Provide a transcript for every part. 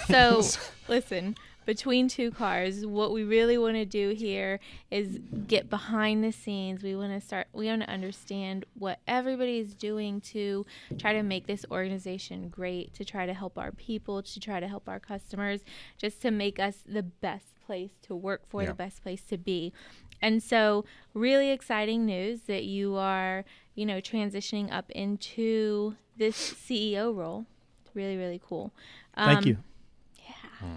So, listen, between two cars, what we really want to do here is get behind the scenes. We want to understand what everybody is doing to try to make this organization great, to try to help our people, to try to help our customers, just to make us the best place to work for, the best place to be. And so really exciting news that you are, transitioning up into this CEO role. It's really, really cool. Thank you. Yeah.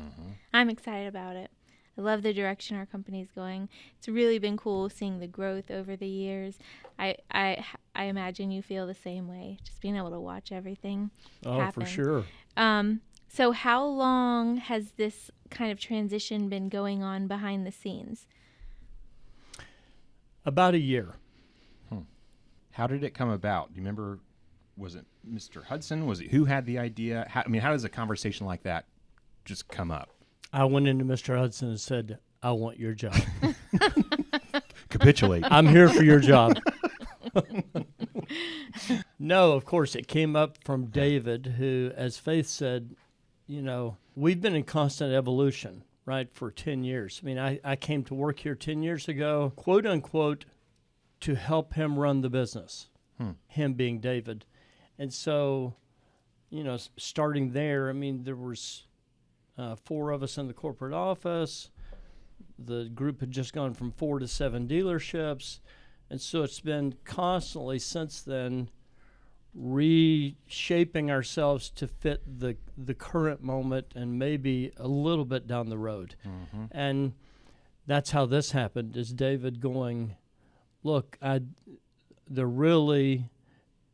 I'm excited about it. I love the direction our company's going. It's really been cool seeing the growth over the years. I imagine you feel the same way, just being able to watch everything happen. For sure. So how long has this kind of transition been going on behind the scenes? About a year. How did it come about? Do you remember, was it Mr. Hudson? Was it who had the idea? How does a conversation like that just come up? I went into Mr. Hudson and said, I want your job. Capitulate. I'm here for your job. No, of course, it came up from David, who, as Faith said, we've been in constant evolution, right, for 10 years. I mean, I came to work here 10 years ago, quote unquote, to help him run the business, him being David. And so, starting there, there was 4 of us in the corporate office. The group had just gone from 4 to 7 dealerships. And so it's been constantly since then reshaping ourselves to fit the current moment and maybe a little bit down the road. And that's how this happened, is David going, look, they're really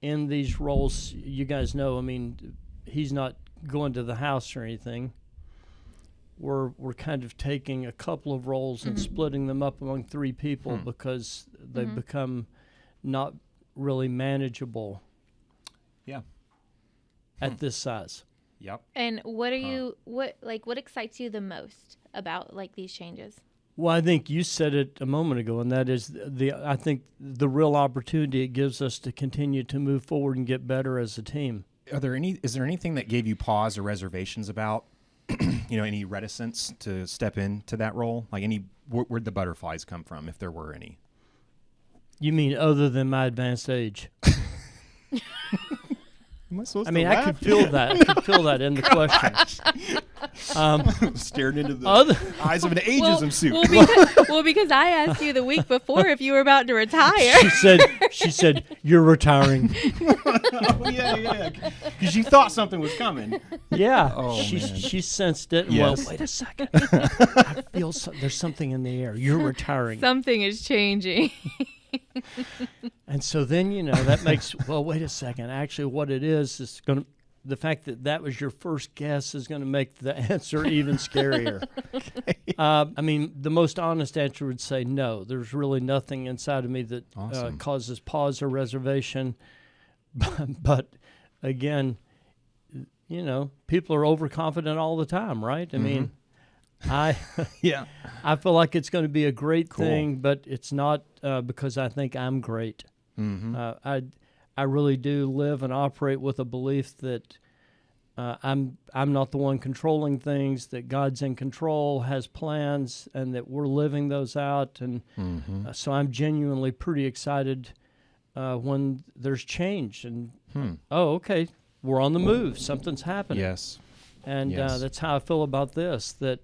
in these roles. You guys know, he's not going to the house or anything. We're kind of taking a couple of roles and splitting them up among 3 people because they've become not really manageable. Yeah. At this size. Yep. And what excites you the most about these changes? Well, I think you said it a moment ago, and that is I think the real opportunity it gives us to continue to move forward and get better as a team. Is there anything that gave you pause or reservations about, any reticence to step into that role? Like where'd the butterflies come from, if there were any? You mean other than my advanced age? Am I supposed to I laugh? could feel that. I could feel that in the question. Staring into the eyes of an ageism suit. Because I asked you the week before if you were about to retire. She said, you're retiring. Oh, yeah. Because you thought something was coming. Yeah. Oh, she sensed it. Yes. Well, wait a second. I feel there's something in the air. You're retiring. Something is changing. And so then, that makes, well, wait a second. Actually, what it is going to, the fact that was your first guess is going to make the answer even scarier. Okay. The most honest answer would say no. There's really nothing inside of me that causes pause or reservation. But again, people are overconfident all the time, right? I feel like it's going to be a great thing, but it's not because I think I'm great. I really do live and operate with a belief that I'm not the one controlling things, that God's in control, has plans, and that we're living those out. And so I'm genuinely pretty excited when there's change. And, okay, we're on the move. Something's happening. Yes. And that's how I feel about this, that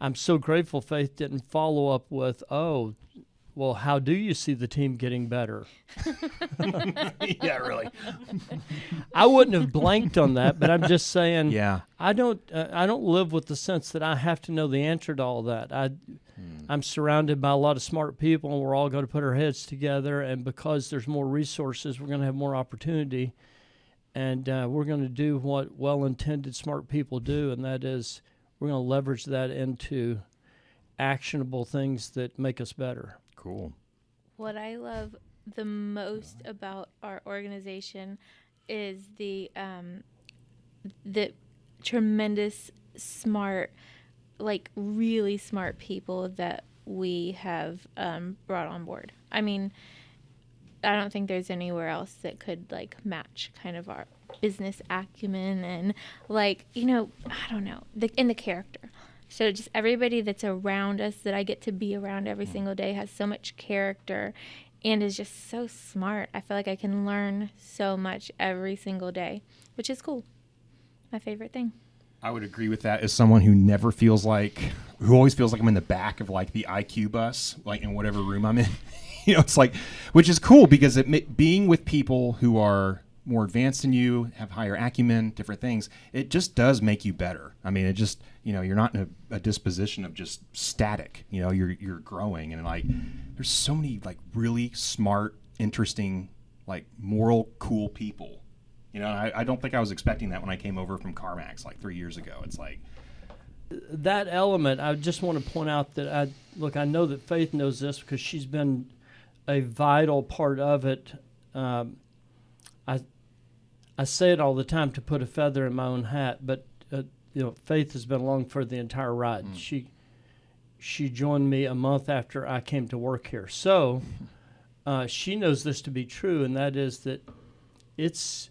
I'm so grateful Faith didn't follow up with, well, how do you see the team getting better? Yeah, really. I wouldn't have blanked on that, but I'm just saying. Yeah. I don't live with the sense that I have to know the answer to all that. I'm surrounded by a lot of smart people, and we're all going to put our heads together. And because there's more resources, we're going to have more opportunity, and we're going to do what well-intended smart people do, and that is we're going to leverage that into actionable things that make us better. Cool. What I love the most about our organization is the tremendous smart, really smart people that we have brought on board. I don't think there's anywhere else that could like match kind of our business acumen and like, you know, I don't know, the character. So just everybody that's around us that I get to be around every single day has so much character and is just so smart. I feel like I can learn so much every single day, which is cool. My favorite thing. I would agree with that as someone who never feels like, who always feels like I'm in the back of like the IQ bus, like in whatever room I'm in. You know, it's like, which is cool because being with people who are more advanced than you, have higher acumen, different things, it just does make you better. I mean, it just, you know, you're not in a disposition of just static, you know, you're growing, and like, there's so many like really smart, interesting, like moral, cool people. You know, I don't think I was expecting that when I came over from CarMax like 3 years ago. It's like that element. I just want to point out that I know that Faith knows this because she's been a vital part of it. I say it all the time to put a feather in my own hat, but you know, Faith has been along for the entire ride. She joined me a month after I came to work here, so she knows this to be true, and that is that it's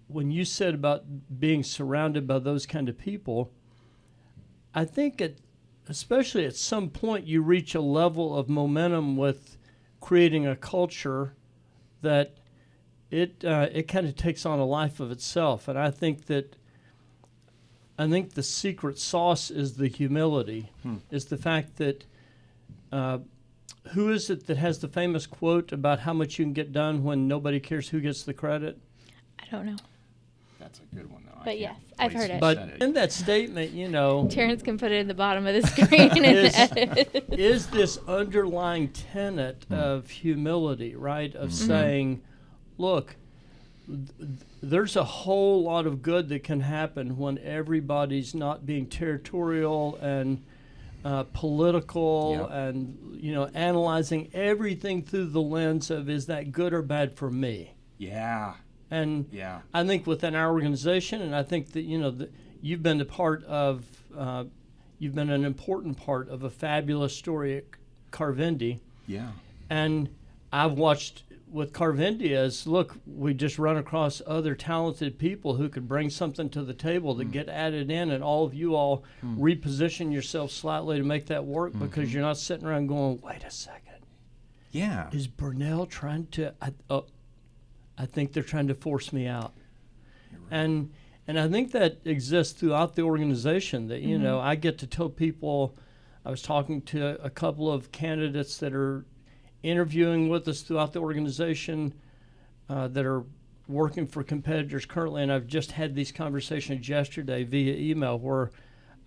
when you said about being surrounded by those kind of people. I think especially at some point you reach a level of momentum with creating a culture that it kind of takes on a life of itself. And I think the secret sauce is the humility, is the fact that who is it that has the famous quote about how much you can get done when nobody cares who gets the credit? I don't know. that's a good one though. But yes, I've heard it. But in that statement, you know, Terrence can put it in the bottom of the screen and edit. is this underlying tenet of humility, right? Of saying, look, there's a whole lot of good that can happen when everybody's not being territorial and political and, you know, analyzing everything through the lens of, is that good or bad for me? Yeah. And I think within our organization, and I think that, you know, you've been you've been an important part of a fabulous story at Carvendi. Yeah. And I've watched with Carvendi as, look, we just run across other talented people who could bring something to the table that get added in, and all of you all reposition yourself slightly to make that work because you're not sitting around going, wait a second. Yeah. Is Burnell trying to... I think they're trying to force me out. Right. And I think that exists throughout the organization, that, you know, I get to tell people, I was talking to a couple of candidates that are interviewing with us throughout the organization that are working for competitors currently, and I've just had these conversations yesterday via email where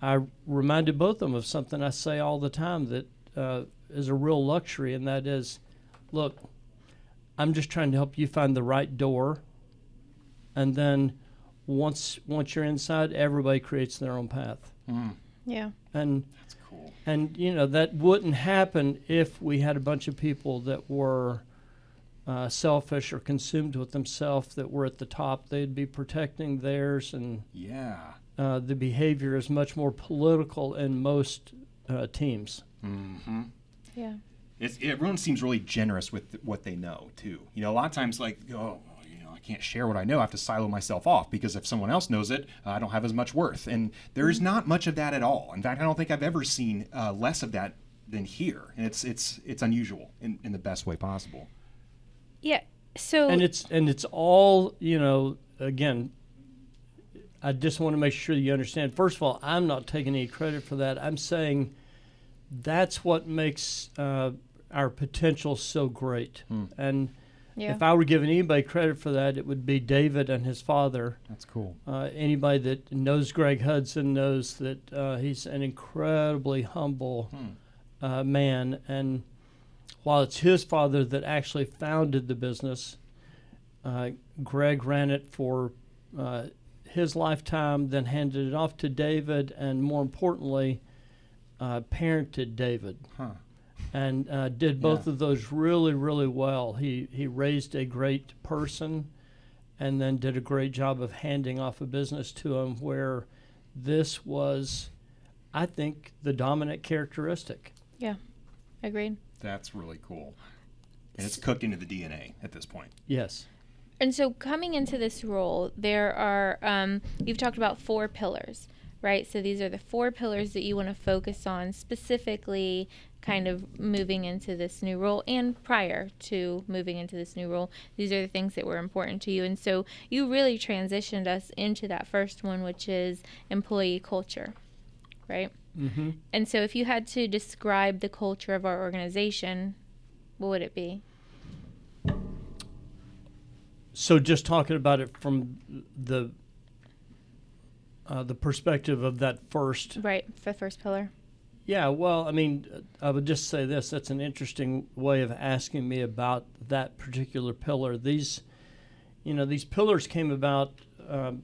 I reminded both of them of something I say all the time that is a real luxury, and that is, look, I'm just trying to help you find the right door, and then once you're inside, everybody creates their own path. Yeah. And that's cool. And you know, that wouldn't happen if we had a bunch of people that were selfish or consumed with themselves that were at the top. They'd be protecting theirs, and the behavior is much more political in most teams. Yeah. Everyone seems really generous with what they know, too. You know, a lot of times, like, I can't share what I know. I have to silo myself off because if someone else knows it, I don't have as much worth. And there is not much of that at all. In fact, I don't think I've ever seen less of that than here. And it's unusual in the best way possible. Yeah. So. And it's all, you know, again, I just want to make sure you understand. First of all, I'm not taking any credit for that. I'm saying that's what makes our potential so great. And if I were giving anybody credit for that, it would be David and his father. That's cool. Anybody that knows Greg Hudson knows that he's an incredibly humble man. And while it's his father that actually founded the business, Greg ran it for his lifetime, then handed it off to David, and more importantly, parented David. And did both of those really, really well. He raised a great person and then did a great job of handing off a business to him where this was, I think, the dominant characteristic. Yeah, agreed. That's really cool. And it's cooked into the DNA at this point. Yes. And so coming into this role, there are, you've talked about 4 pillars, right? So these are the 4 pillars that you want to focus on specifically kind of moving into this new role and prior to moving into this new role. These are the things that were important to you. And so you really transitioned us into that first one, which is employee culture, right? Mm-hmm. And so if you had to describe the culture of our organization, what would it be? So just talking about it from the perspective of that first. Right, the first pillar. Yeah, well, I mean, I would just say this. That's an interesting way of asking me about that particular pillar. These pillars came about, I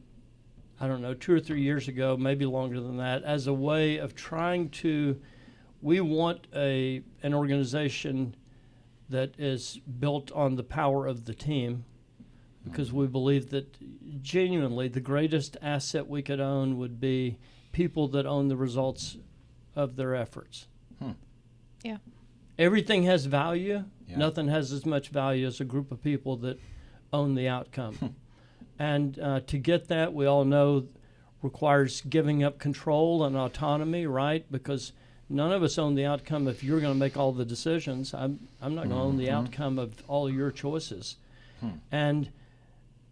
don't know, 2 or 3 years ago, maybe longer than that, as a way of trying to, we want an organization that is built on the power of the team, because we believe that genuinely the greatest asset we could own would be people that own the results of their efforts. Yeah. Everything has value. Yeah. Nothing has as much value as a group of people that own the outcome. And to get that, we all know, requires giving up control and autonomy, right? Because none of us own the outcome. If you're going to make all the decisions, I'm not going to own the outcome of all your choices.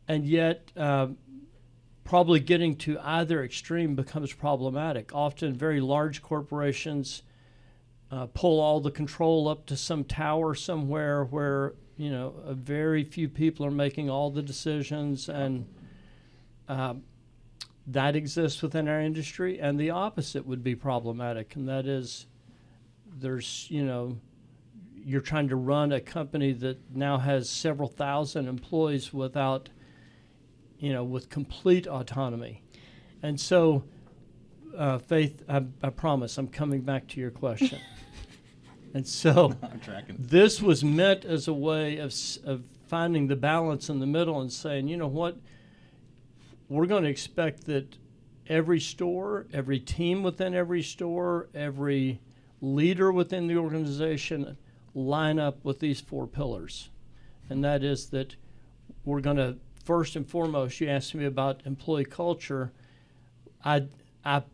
And yet, probably getting to either extreme becomes problematic. Often very large corporations pull all the control up to some tower somewhere where, a very few people are making all the decisions, and that exists within our industry. And the opposite would be problematic, and that is there's, you're trying to run a company that now has several thousand employees without, with complete autonomy. And so, Faith, I promise I'm coming back to your question. And so I'm tracking. This was meant as a way of finding the balance in the middle and saying, you know what, we're going to expect that every store, every team within every store, every leader within the organization line up with these 4 pillars. And that is that we're going to, first and foremost, you asked me about employee culture. I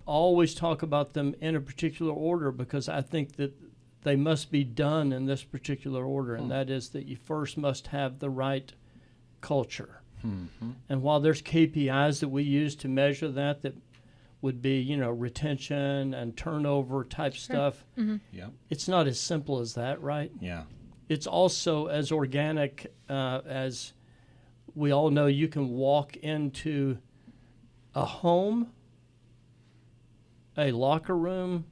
always talk about them in a particular order because I think that they must be done in this particular order, and that is that you first must have the right culture. And while there's KPIs that we use to measure that would be, retention and turnover type stuff, Yeah. it's not as simple as that, right? Yeah. It's also as organic as we all know. You can walk into a home, a locker room,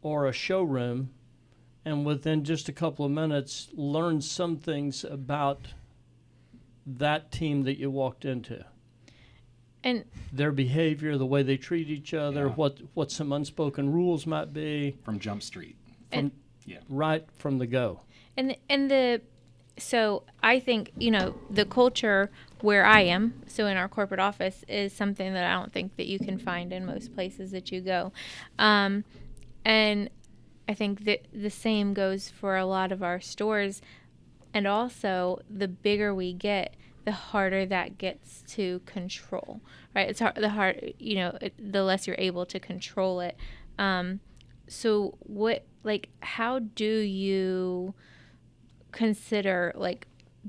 or a showroom, and within just a couple of minutes learn some things about that team that you walked into. And their behavior, the way they treat each other, Yeah. what some unspoken rules might be. From Jump Street. Right from the go. So I think, the culture where I am, so in our corporate office, is something that I don't think that you can find in most places that you go. And I think that the same goes for a lot of our stores. And also, the bigger we get, the harder that gets to control, right? It's hard, the less you're able to control it. So how do you consider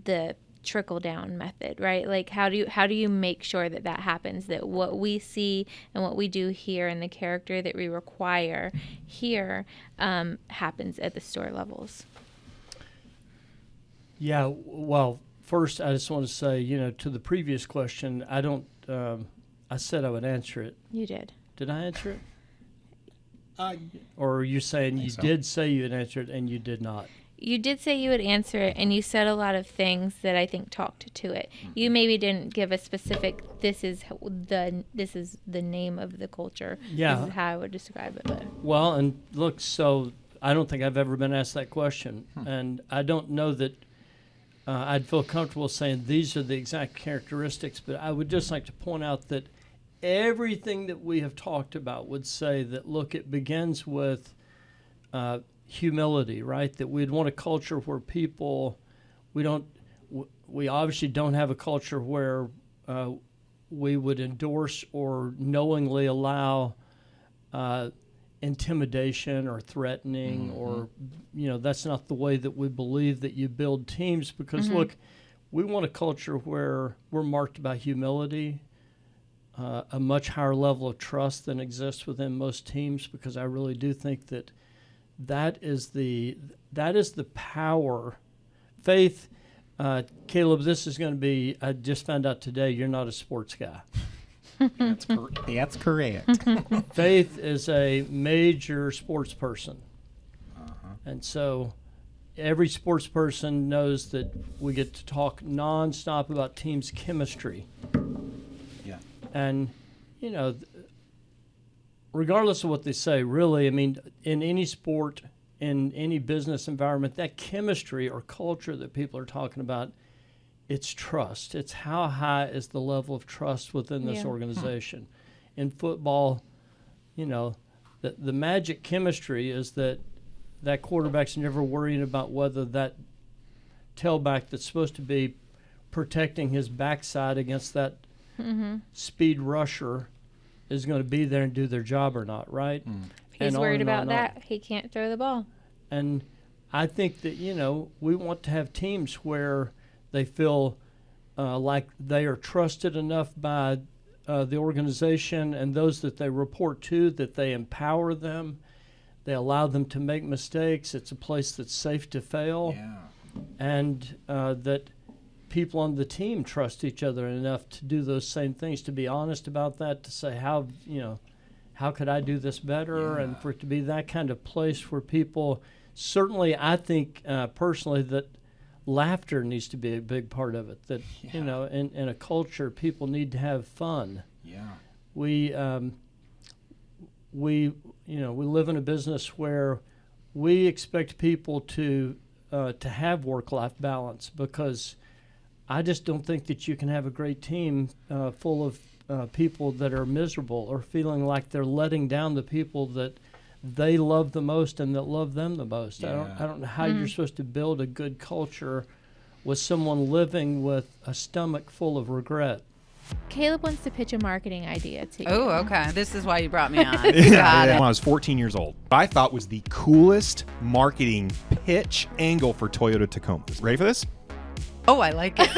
the trickle down method, right? Like how do you make sure that happens, that what we see and what we do here and the character that we require here happens at the store levels? Yeah, well, first I just want to say, to the previous question, I said I would answer it. You did. Did I answer it? Or are you saying you did say you would answer it and you did not? You did say you would answer it, and you said a lot of things that I think talked to it. You maybe didn't give a specific, this is the name of the culture. Yeah. This is how I would describe it. But. Well, and look, so I don't think I've ever been asked that question. And I don't know that I'd feel comfortable saying these are the exact characteristics, but I would just like to point out that everything that we have talked about would say that, look, it begins with humility, right? That we'd want a culture where people we obviously don't have a culture where we would endorse or knowingly allow intimidation or threatening, or that's not the way that we believe that you build teams, because look, we want a culture where we're marked by humility, a much higher level of trust than exists within most teams, because I really do think that is the power. Faith, Caleb, this is going to be, I just found out today you're not a sports guy. That's correct. Faith is a major sports person. And so every sports person knows that we get to talk nonstop about teams' chemistry. Yeah. And, regardless of what they say, really, I mean, in any sport, in any business environment, that chemistry or culture that people are talking about, it's trust. It's how high is the level of trust within this organization. In football, the magic chemistry is that quarterback's never worrying about whether that tailback that's supposed to be protecting his backside against that speed rusher is going to be there and do their job or not, right? He's worried about that. He can't throw the ball. And I think that, we want to have teams where they feel like they are trusted enough by the organization and those that they report to, that they empower them, they allow them to make mistakes. It's a place that's safe to fail, and that people on the team trust each other enough to do those same things, to be honest about that, to say how could I do this better, and for it to be that kind of place where people, certainly I think personally that laughter needs to be a big part of it. That in a culture, people need to have fun. Yeah. We live in a business where we expect people to have work-life balance, because I just don't think that you can have a great team full of people that are miserable or feeling like they're letting down the people that they love the most and that love them the most. Yeah. I don't know how you're supposed to build a good culture with someone living with a stomach full of regret. Caleb wants to pitch a marketing idea to you. Oh, okay. This is why you brought me on. Got When it. I was 14 years old, I thought was the coolest marketing pitch angle for Toyota Tacoma. Ready for this? Oh, I like it.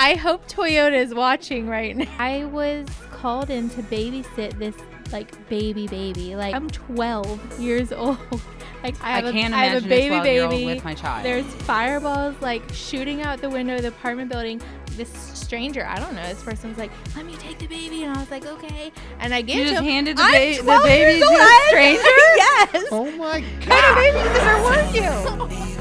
I hope Toyota is watching right now. I was called in to babysit this baby. Like, I'm 12 years old. Like, I can't have a imagine baby a 12-year-old baby with my child. There's fireballs shooting out the window of the apartment building. This stranger, I don't know, this person was like, "Let me take the baby," and I was like, "Okay." And I gave You it to just him. handed the I'm baby 12 years to old. a stranger? Yes. Oh my What kind of babysitter were you?